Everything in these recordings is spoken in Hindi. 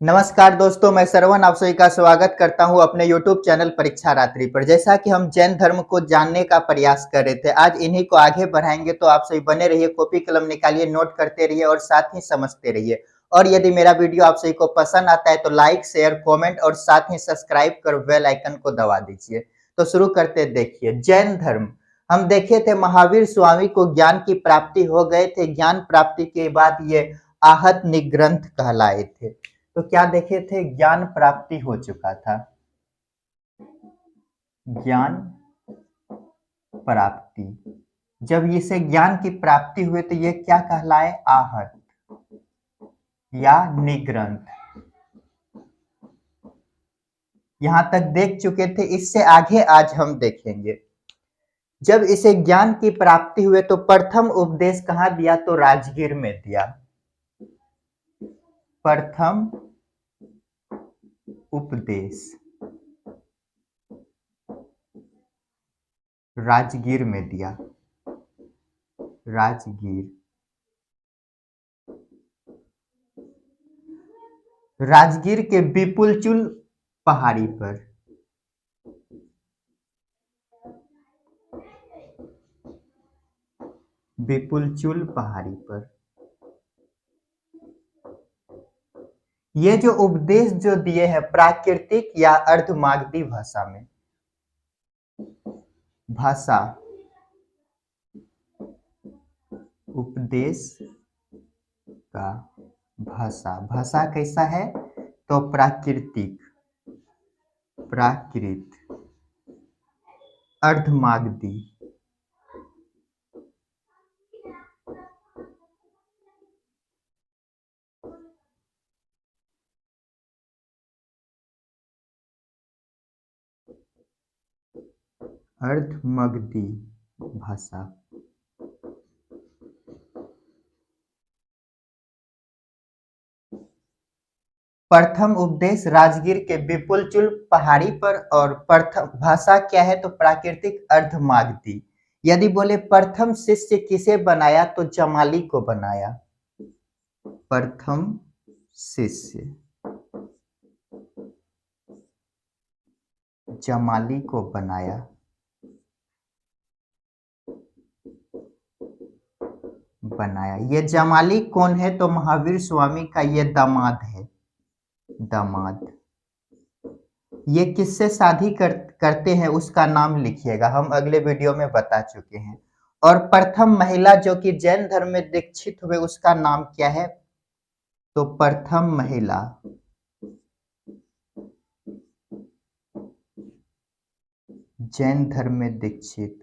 नमस्कार दोस्तों, मैं श्रवण आप सभी का स्वागत करता हूं अपने YouTube चैनल परीक्षा रात्रि पर। जैसा कि हम जैन धर्म को जानने का प्रयास कर रहे थे, आज इन्हीं को आगे बढ़ाएंगे। तो आप सभी बने रहिए, कॉपी कलम निकालिए, नोट करते रहिए और साथ ही समझते रहिए। और यदि मेरा वीडियो आप सभी को पसंद आता है तो लाइक, शेयर, कमेंट और साथ ही सब्सक्राइब कर बेल आइकन को दबा दीजिए। तो शुरू करते, देखिए जैन धर्म। हम देखे थे महावीर स्वामी को ज्ञान की प्राप्ति हो गए थे। ज्ञान प्राप्ति के बाद ये आहत निग्रंथ कहलाए थे। तो क्या देखे थे, ज्ञान प्राप्ति हो चुका था। ज्ञान प्राप्ति, जब इसे ज्ञान की प्राप्ति हुई तो ये क्या कहलाए, आहत या निग्रंथ। यहां तक देख चुके थे, इससे आगे आज हम देखेंगे। जब इसे ज्ञान की प्राप्ति हुए तो प्रथम उपदेश कहां दिया, तो राजगीर में दिया। प्रथम उपदेश राजगीर में दिया। राजगीर, राजगीर के विपुलचुल पहाड़ी पर। विपुलचुल पहाड़ी पर ये जो उपदेश जो दिए हैं प्राकृतिक या अर्धमागधी भाषा में। भाषा, उपदेश का भाषा, भाषा कैसा है, तो प्राकृतिक, प्राकृत, अर्धमागधी। अर्धमागधी भाषा। प्रथम उपदेश राजगीर के विपुलचुल पहाड़ी पर। और प्रथम भाषा क्या है, तो प्राकृतिक अर्धमागधी। यदि बोले प्रथम शिष्य किसे बनाया, तो जमाली को बनाया। प्रथम शिष्य जमाली को बनाया। ये जमाली कौन है, तो महावीर स्वामी का ये दामाद है। दामाद, ये किससे शादी करते हैं उसका नाम लिखिएगा, हम अगले वीडियो में बता चुके हैं। और प्रथम महिला जो कि जैन धर्म में दीक्षित हुए उसका नाम क्या है, तो प्रथम महिला जैन धर्म में दीक्षित।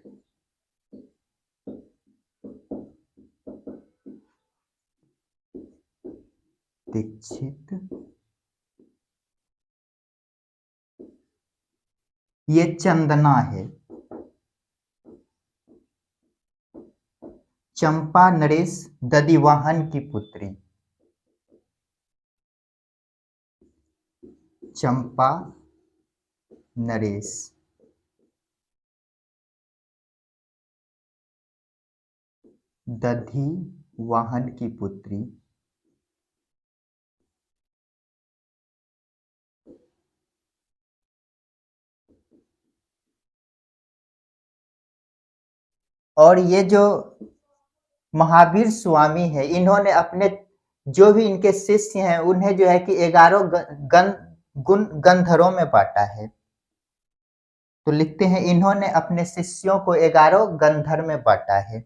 ये चंदना है। चंपा नरेश दधिवाहन की पुत्री। चंपा नरेश दधिवाहन की पुत्री। और ये जो महावीर स्वामी है, इन्होंने अपने जो भी इनके शिष्य हैं उन्हें जो है कि 11 गंधरों में बांटा है। तो लिखते हैं, इन्होंने अपने शिष्यों को 11 गंधर में बांटा है।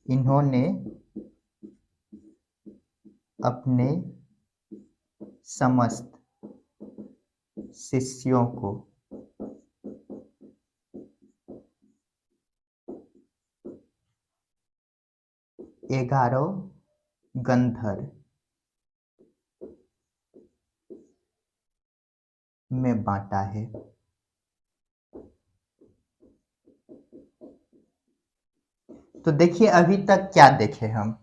इन्होंने अपने समस्त शिष्यों को 11 गंधर में बांटा है। तो देखिए अभी तक क्या देखे हम,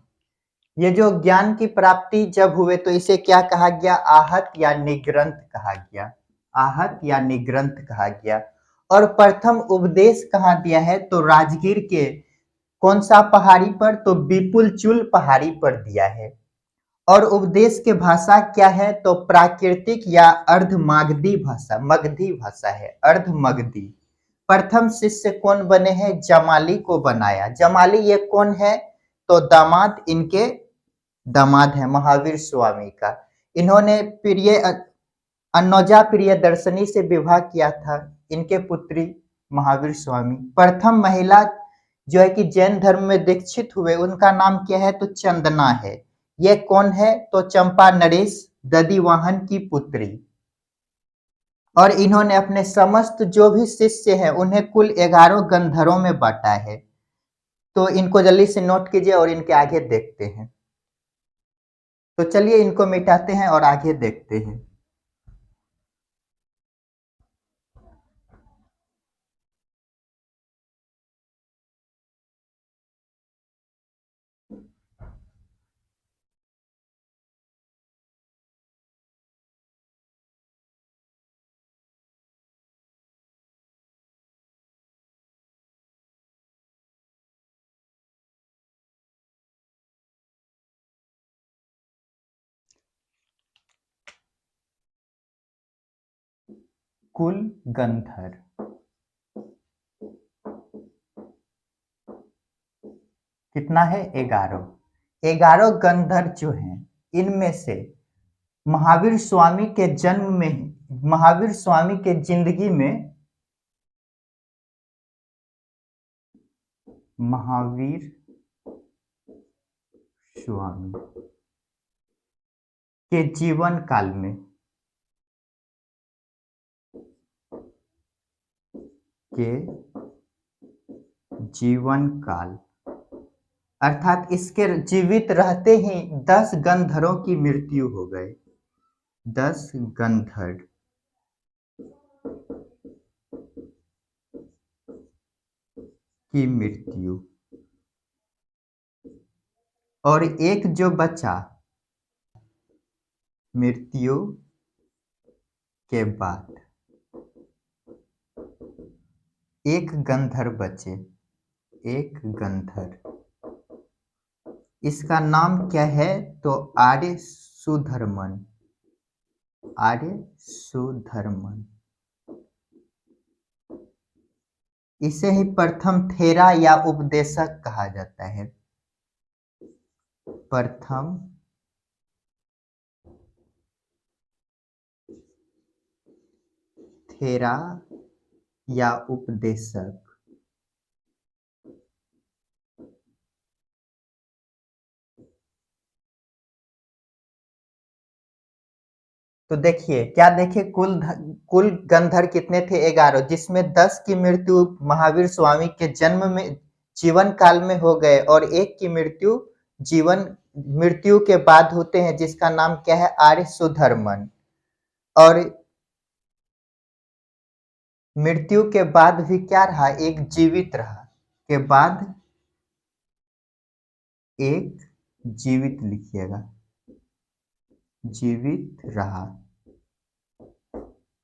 ये जो ज्ञान की प्राप्ति जब हुए तो इसे क्या कहा गया, आहत या निग्रंथ कहा गया। आहत या निग्रंथ कहा गया। और प्रथम उपदेश कहाँ दिया है, तो राजगीर के कौन सा पहाड़ी पर, तो विपुलचुल पहाड़ी पर दिया है। और उपदेश के भाषा क्या है? तो प्राकृतिक या अर्धमागधी भाषा, मगधी भाषा है, अर्धमगधी। प्रथम शिष्य कौन बने हैं? जमाली को बनाया। जमाली ये कौन है? तो दामाद, इनके दामाद है महावीर स्वामी का। इन्होंने प्रिय अन्नौजा प्रियदर्शनी से विवाह किया था, इनके पुत्री महावीर स्वामी। प्रथम महिला जो है कि जैन धर्म में दीक्षित हुए, उनका नाम क्या है? तो चंदना है। ये कौन है? तो चंपा नरेश दधिवाहन की पुत्री। और इन्होंने अपने समस्त जो भी शिष्य हैं उन्हें कुल 11 गंधरों में बांटा है। तो इनको जल्दी से नोट कीजिए और इनके आगे देखते हैं। तो चलिए इनको मिटाते हैं और आगे देखते हैं। कुल गंधर कितना है? 11। 11 गंधर जो हैं, इनमें से महावीर स्वामी के जन्म में, महावीर स्वामी के जिंदगी में, महावीर स्वामी के जीवन काल में, के जीवन काल अर्थात इसके जीवित रहते ही 10 गंधरों की मृत्यु हो गए। 10 गंधर की मृत्यु, और एक जो बचा, मृत्यु के बाद एक गंधर बचे, एक गंधर। इसका नाम क्या है? तो आर्य सुधर्मन, आर्य सुधर्मन। इसे ही प्रथम थेरा या उपदेशक कहा जाता है। प्रथम थेरा या उपदेशक। तो देखिए क्या देखे, कुल गंधर कितने थे? 11, जिसमें 10 की मृत्यु महावीर स्वामी के जन्म में, जीवन काल में हो गए, और एक की मृत्यु मृत्यु के बाद होते हैं, जिसका नाम क्या है? आर्य सुधर्मन। और मृत्यु के बाद भी क्या रहा? एक जीवित रहा, के बाद एक जीवित लिखिएगा, जीवित रहा।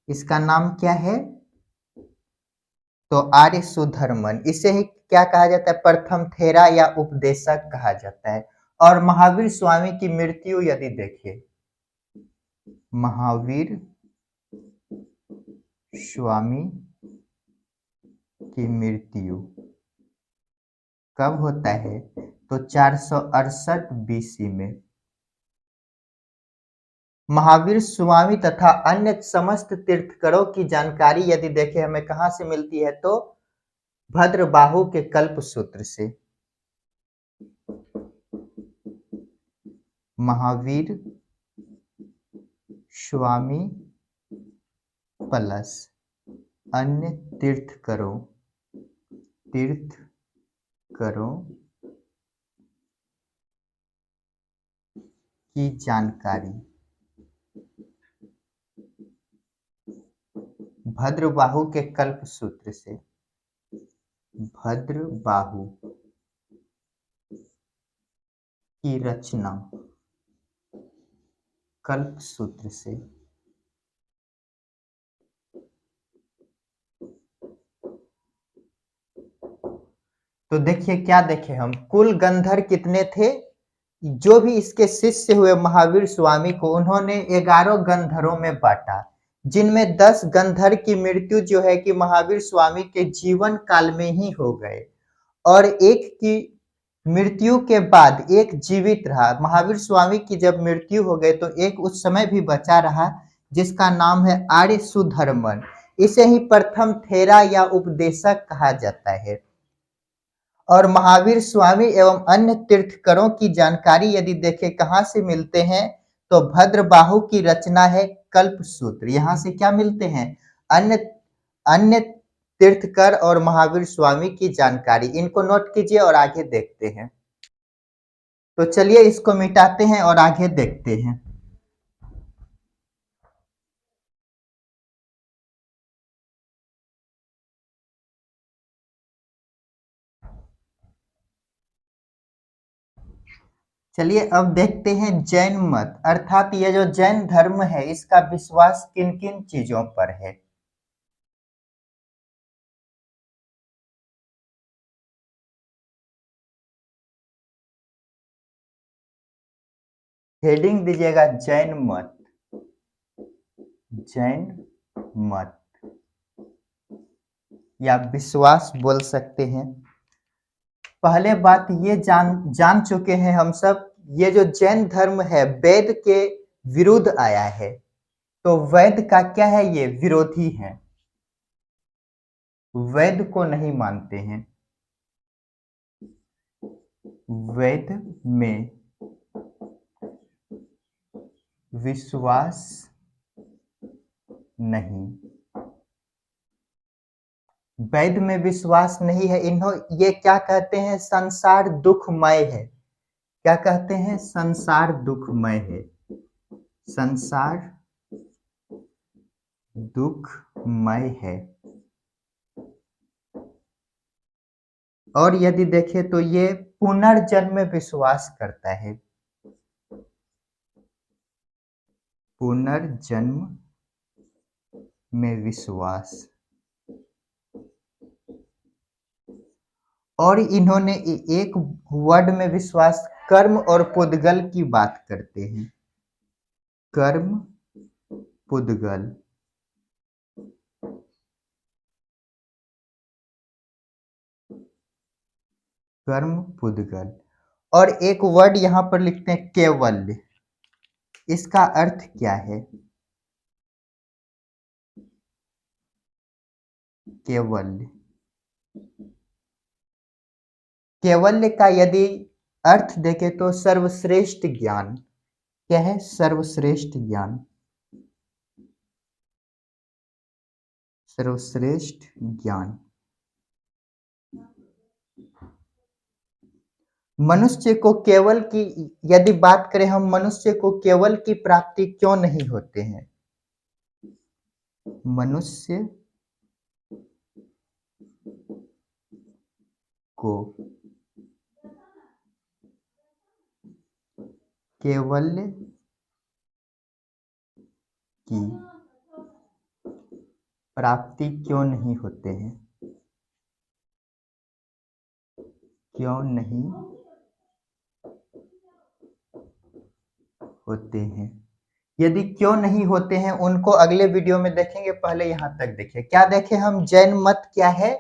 इसका नाम क्या है? तो आर्य सुधर्मन। इसे ही क्या कहा जाता है? प्रथम थेरा या उपदेशक कहा जाता है। और महावीर स्वामी की मृत्यु यदि देखिए, महावीर स्वामी की मृत्यु कब होता है? तो 468 बीसी में। महावीर स्वामी तथा अन्य समस्त तीर्थंकरों की जानकारी यदि देखें हमें कहां से मिलती है? तो भद्रबाहु के कल्प सूत्र से। महावीर स्वामी प्लस अन्य तीर्थंकरों की जानकारी भद्रबाहु के कल्प सूत्र से। भद्रबाहु की रचना कल्प सूत्र से। तो देखिए क्या देखे हम, कुल गंधर कितने थे? जो भी इसके शिष्य हुए महावीर स्वामी को उन्होंने 11 गंधर्वों में बांटा, जिनमें 10 गंधर्व की मृत्यु जो है कि महावीर स्वामी के जीवन काल में ही हो गए और एक की मृत्यु के बाद एक जीवित रहा। महावीर स्वामी की जब मृत्यु हो गई तो एक उस समय भी बचा रहा जिसका नाम है आर्य सुधर्मन। इसे ही प्रथम थेरा या उपदेशक कहा जाता है। और महावीर स्वामी एवं अन्य तीर्थकरों की जानकारी यदि देखें कहाँ से मिलते हैं तो भद्रबाहु की रचना है कल्पसूत्र। यहाँ से क्या मिलते हैं? अन्य अन्य तीर्थकर और महावीर स्वामी की जानकारी। इनको नोट कीजिए और आगे देखते हैं। तो चलिए इसको मिटाते हैं और आगे देखते हैं। चलिए अब देखते हैं जैन मत, अर्थात ये जो जैन धर्म है इसका विश्वास किन किन चीजों पर है। हेडिंग दीजिएगा जैन मत। जैन मत या विश्वास बोल सकते हैं। पहले बात ये जान चुके हैं हम सब, ये जो जैन धर्म है वेद के विरुद्ध आया है। तो वेद का क्या है? ये विरोधी है, वेद को नहीं मानते हैं। वेद में विश्वास नहीं, वैद में विश्वास नहीं है। ये क्या कहते हैं? संसार दुखमय है। क्या कहते हैं? संसार दुखमय है। संसार दुखमय है। और यदि देखें तो ये पुनर्जन्म में विश्वास करता है। पुनर्जन्म में विश्वास। और इन्होंने एक वर्ड में विश्वास कर्म और पुद्गल की बात करते हैं। कर्म पुद्गल। कर्म पुद्गल। और एक वर्ड यहां पर लिखते हैं केवल्य। इसका अर्थ क्या है? केवल्य। केवल्य का यदि अर्थ देखें तो सर्वश्रेष्ठ ज्ञान। क्या है? सर्वश्रेष्ठ ज्ञान। सर्वश्रेष्ठ ज्ञान। मनुष्य को केवल की यदि बात करें हम, मनुष्य को केवल की प्राप्ति क्यों नहीं होते हैं? मनुष्य को केवल्य की प्राप्ति क्यों नहीं होते हैं? क्यों नहीं होते हैं? यदि क्यों नहीं होते हैं उनको अगले वीडियो में देखेंगे, पहले यहां तक देखिए। क्या देखें हम? जैन मत क्या है?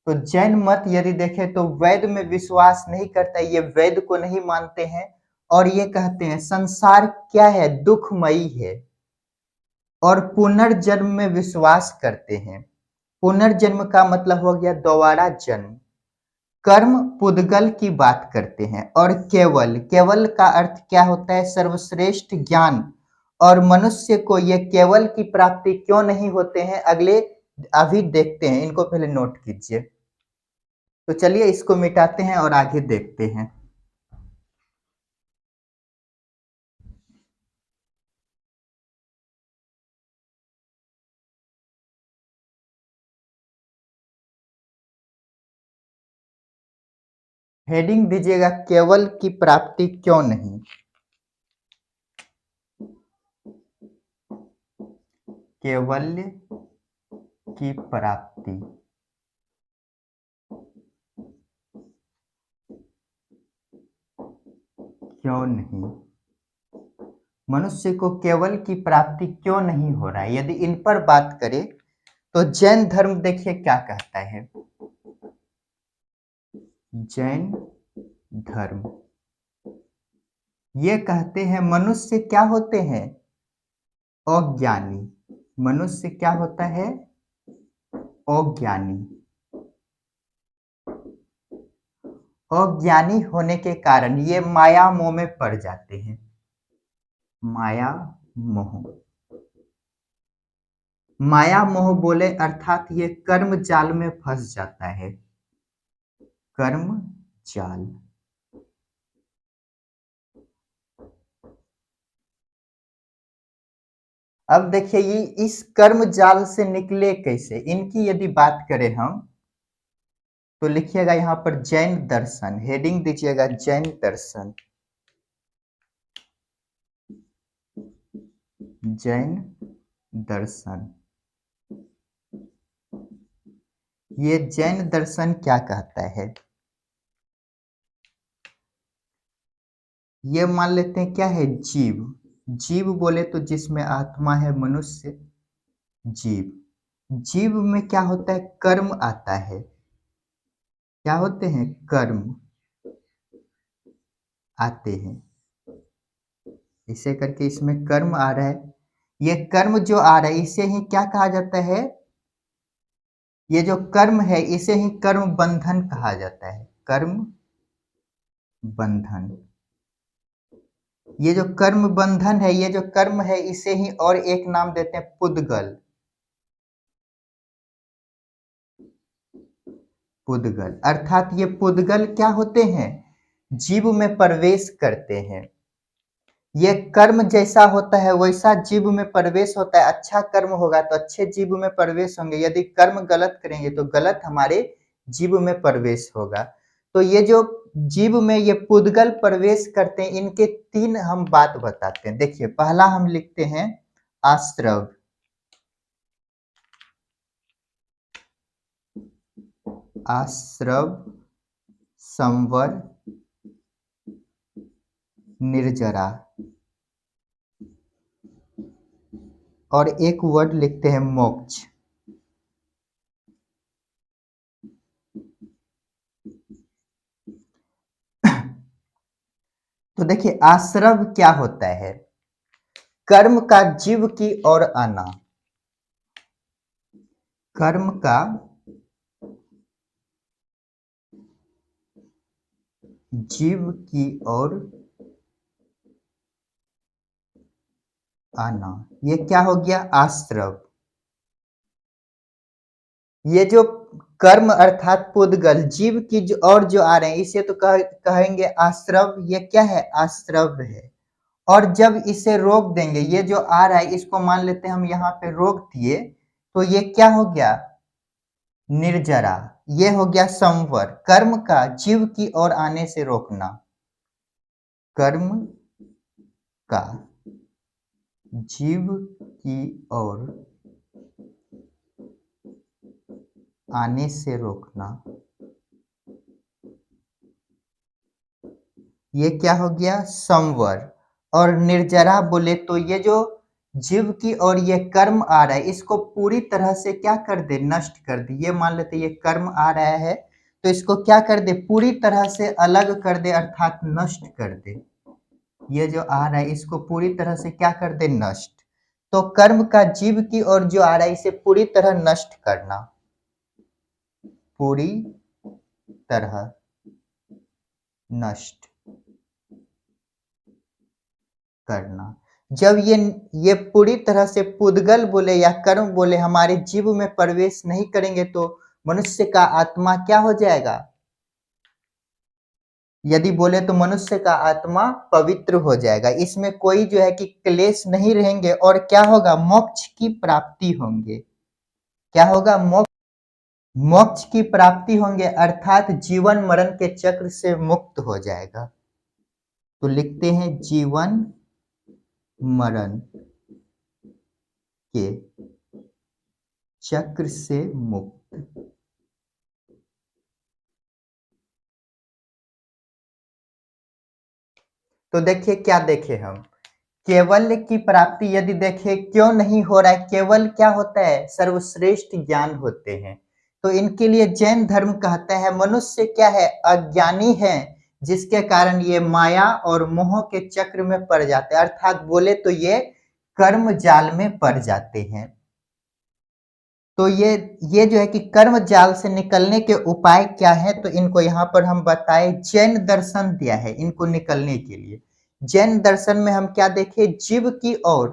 तो जैन मत यदि देखें तो वेद में विश्वास नहीं करता, ये वेद को नहीं मानते हैं और ये कहते हैं संसार क्या है? दुखमयी है। और पुनर्जन्म में विश्वास करते हैं। पुनर्जन्म का मतलब हो गया दोबारा जन्म। कर्म पुद्गल की बात करते हैं। और केवल, केवल का अर्थ क्या होता है? सर्वश्रेष्ठ ज्ञान। और मनुष्य को ये केवल की प्राप्ति क्यों नहीं होते हैं अगले अभी देखते हैं। इनको पहले नोट कीजिए। तो चलिए इसको मिटाते हैं और आगे देखते हैं। हेडिंग दीजिएगा केवल की प्राप्ति क्यों नहीं। केवल्य की प्राप्ति क्यों नहीं, मनुष्य को केवल की प्राप्ति क्यों नहीं हो रहा है, यदि इन पर बात करें तो जैन धर्म देखिए क्या कहता है। जैन धर्म ये कहते हैं मनुष्य क्या होते हैं, अज्ञानी। मनुष्य क्या होता है, अज्ञानी। अज्ञानी होने के कारण ये माया मोह में पड़ जाते हैं। माया मोह, माया मोह बोले अर्थात ये कर्म जाल में फंस जाता है। कर्म जाल, अब देखिए ये इस कर्म जाल से निकले कैसे, इनकी यदि बात करें हम तो लिखिएगा यहाँ पर जैन दर्शन, हेडिंग दीजिएगा जैन दर्शन। जैन दर्शन, ये जैन दर्शन क्या कहता है, ये मान लेते हैं क्या है, जीव। जीव बोले तो जिसमें आत्मा है, मनुष्य जीव। जीव में क्या होता है, कर्म आता है। क्या होते हैं, कर्म आते हैं। इसे करके इसमें कर्म आ रहा है, ये कर्म जो आ रहा है इसे ही क्या कहा जाता है, ये जो कर्म है इसे ही कर्म बंधन कहा जाता है। कर्म बंधन, ये जो कर्म बंधन है, ये जो कर्म है इसे ही और एक नाम देते हैं पुद्गल। पुद्गल अर्थात ये पुद्गल क्या होते हैं, जीव में प्रवेश करते हैं। ये कर्म जैसा होता है वैसा जीव में प्रवेश होता है। अच्छा कर्म होगा तो अच्छे जीव में प्रवेश होंगे, यदि कर्म गलत करेंगे तो गलत हमारे जीव में प्रवेश होगा। तो ये जो जीव में ये पुद्गल प्रवेश करते हैं, इनके तीन हम बात बताते हैं। देखिए पहला हम लिखते हैं आश्रव। आश्रव, संवर, निर्जरा, और एक वर्ड लिखते हैं मोक्ष। तो देखिए आश्रव क्या होता है, कर्म का जीव की ओर आना। कर्म का जीव की ओर आना, ये क्या हो गया, आश्रव। ये जो कर्म अर्थात पुद्गल जीव की जो और जो आ रहे हैं इसे तो कहेंगे आश्रव। ये क्या है, आश्रव है। और जब इसे रोक देंगे, ये जो आ रहा है इसको मान लेते हैं हम यहाँ पे रोक दिए, तो ये क्या हो गया, निर्जरा। ये हो गया संवर, कर्म का जीव की ओर आने से रोकना। कर्म का जीव की ओर आने से रोकना, ये क्या हो गया, संवर। और निर्जरा बोले तो ये जो जीव की ओर ये कर्म आ रहा है इसको पूरी तरह से क्या कर दे, नष्ट कर दे। ये मान लेते ये कर्म आ रहा है तो इसको क्या कर दे, पूरी तरह से अलग कर दे अर्थात नष्ट कर दे। ये जो आ रहा है इसको पूरी तरह से क्या कर दे, नष्ट। तो कर्म का जीव की ओर जो आ रहा है इसे पूरी तरह नष्ट करना, पूरी तरह नष्ट करना। जब ये पूरी तरह से पुद्गल बोले या कर्म बोले हमारे जीव में प्रवेश नहीं करेंगे तो मनुष्य का आत्मा क्या हो जाएगा, यदि बोले तो मनुष्य का आत्मा पवित्र हो जाएगा। इसमें कोई जो है कि क्लेश नहीं रहेंगे और क्या होगा, मोक्ष की प्राप्ति होंगे। क्या होगा, मोक्ष की प्राप्ति होंगे अर्थात जीवन मरण के चक्र से मुक्त हो जाएगा। तो लिखते हैं जीवन मरण के चक्र से मुक्त। तो देखिए क्या देखे हम, केवल की प्राप्ति यदि देखें क्यों नहीं हो रहा है, केवल क्या होता है, सर्वश्रेष्ठ ज्ञान होते हैं। तो इनके लिए जैन धर्म कहता है मनुष्य क्या है, अज्ञानी है, जिसके कारण ये माया और मोह के चक्र में पड़ जाते हैं, अर्थात बोले तो ये कर्म जाल में पड़ जाते हैं। तो ये जो है कि कर्म जाल से निकलने के उपाय क्या है, तो इनको यहाँ पर हम बताए, जैन दर्शन दिया है इनको निकलने के लिए। जैन दर्शन में हम क्या देखे, जीव की ओर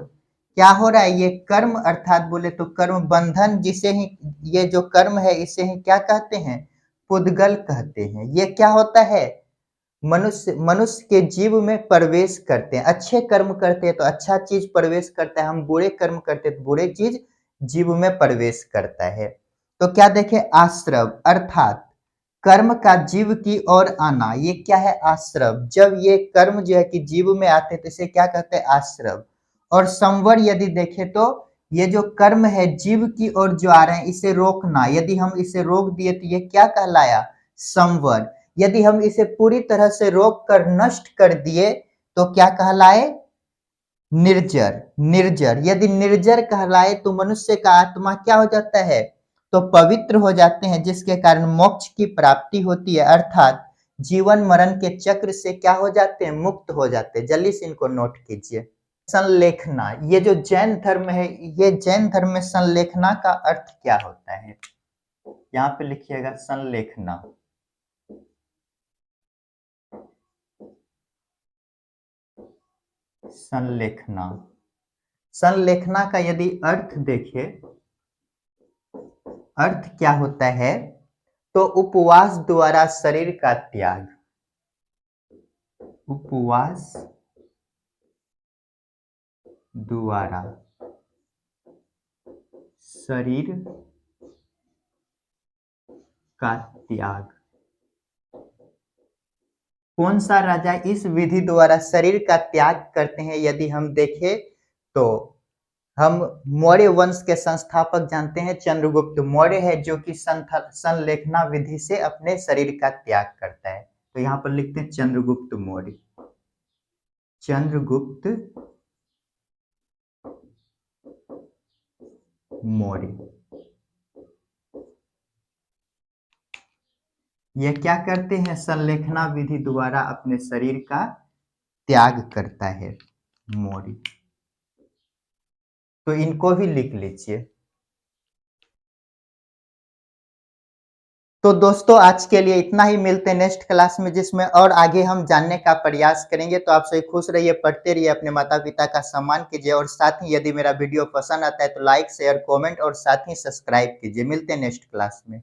क्या हो रहा है, ये कर्म अर्थात बोले तो कर्म बंधन, जिसे ही ये जो कर्म है इसे ही क्या कहते हैं, पुद्गल कहते हैं। ये क्या होता है, मनुष्य मनुष्य के जीव में प्रवेश करते हैं, अच्छे कर्म करते हैं तो अच्छा चीज प्रवेश करता है, हम बुरे कर्म करते हैं तो बुरे चीज जीव में प्रवेश करता है। तो क्या देखे, आश्रव अर्थात कर्म का जीव की ओर आना, ये क्या है, आश्रव। जब ये कर्म जो है कि जीव में आते हैं तो इसे क्या कहते हैं, आश्रव। और संवर यदि देखे तो ये जो कर्म है जीव की ओर जो आ रहे हैं इसे रोकना, यदि हम इसे रोक दिए तो ये क्या कहलाया, संवर। यदि हम इसे पूरी तरह से रोक कर नष्ट कर दिए तो क्या कहलाए, निर्जर। निर्जर यदि निर्जर कहलाए तो मनुष्य का आत्मा क्या हो जाता है, तो पवित्र हो जाते हैं, जिसके कारण मोक्ष की प्राप्ति होती है, अर्थात जीवन मरण के चक्र से क्या हो जाते हैं, मुक्त हो जाते हैं। जल्दी से इनको नोट कीजिए। संलेखना, ये जो जैन धर्म है, ये जैन धर्म में संलेखना का अर्थ क्या होता है, यहाँ पे लिखिएगा संलेखना। संलेखना, संलेखना का यदि अर्थ देखें, अर्थ क्या होता है, तो उपवास द्वारा शरीर का त्याग, उपवास द्वारा शरीर का त्याग। कौन सा राजा इस विधि द्वारा शरीर का त्याग करते हैं, यदि हम देखें तो हम मौर्य वंश के संस्थापक जानते हैं चंद्रगुप्त मौर्य है, जो कि संलेखना विधि से अपने शरीर का त्याग करता है। तो यहाँ पर लिखते हैं चंद्रगुप्त मौर्य, चंद्रगुप्त मौर्य। ये क्या करते हैं, संलेखना विधि द्वारा अपने शरीर का त्याग करता है मौर्य। तो इनको भी लिख लीजिए। तो दोस्तों आज के लिए इतना ही, मिलते हैं नेक्स्ट क्लास में, जिसमें और आगे हम जानने का प्रयास करेंगे। तो आप सभी खुश रहिए, पढ़ते रहिए, अपने माता पिता का सम्मान कीजिए, और साथ ही यदि मेरा वीडियो पसंद आता है तो लाइक शेयर कमेंट और साथ ही सब्सक्राइब कीजिए। मिलते हैं नेक्स्ट क्लास में।